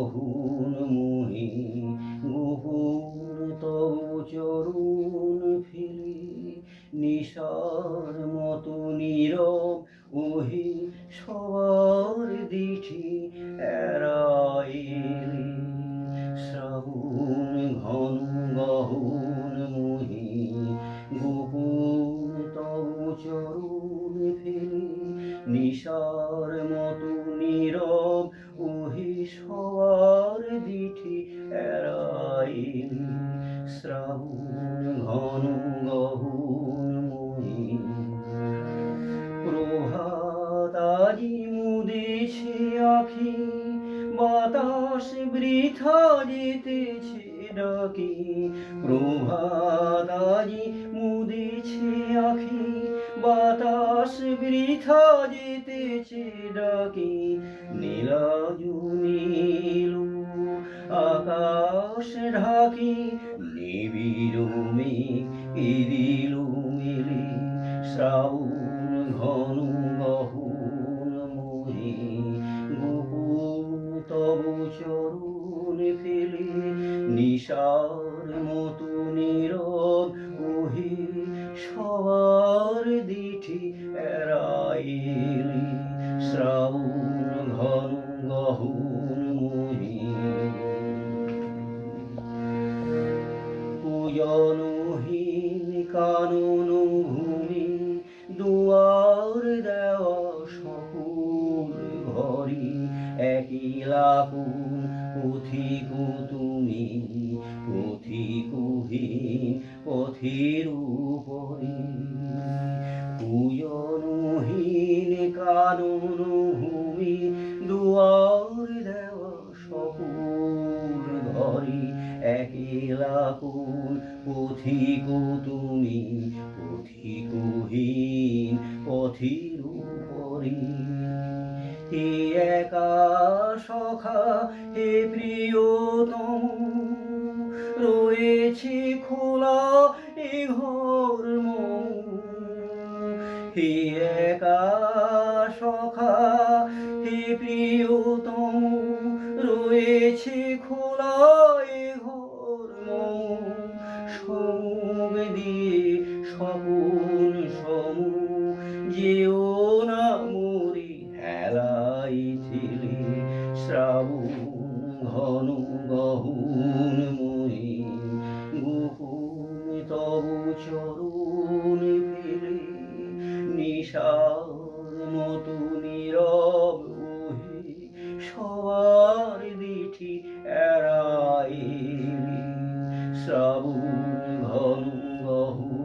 গহন মোহে গোপন তব চরণ ফেলে নিশার মতো নীরব ওহে সবার দিঠি এড়াইলে শ্রাবণ ঘন গহন মোহে গোপন তব চরণ ফেলে নিশার মতো নীরব ওহে সবার দিঠি এড়াইলে শ্রাবণ ঘন গহন মোহে প্রভাত আজি মুদেছে আখি বাতাস বৃথা যেতেছে ডাকি প্রভাত আজি মুদেছে আখি বাতাস বৃথা যেতেছে ডাকি নীলাজু নীল আকাশ ঢাকি নিবিড় মেঘ এদিল মেলে শ্রাবণ ঘন গহন মোহে গোপন তব চরণ ফেলে নিশার মতো নীরব ওহে সবার দিঠি এড়াইলে শ্রাবণ ঘন গহন মোহে পূজনহীন কানন ভূমি দুয়ার দেওয়া সকল ঘরে একলা কোন পথিক তুমি পথিকহীন পথের উপরে পূজনহীন কানন ভূমি দুয়ার দেওয়া সকল ঘরে একলা কোন পথিক তুমি পথিকহীন পথের উপরে হে একা সখা হে প্রিয়তম রয়েছে খোলা এ ঘর মম হে একা সখা হে প্রিয়তম রয়েছে খোলা এ ঘর মম সমুখ দিয়ে স্বপন সম যেও না মরি হেলাই ঠেলে শ্রাবণ ঘন গহন মোহে গোপন তব চরণ ফেলে নিশার মতো নীরব ওহে সবার দিঠি এড়াইলে শ্রাবণ ঘন গহন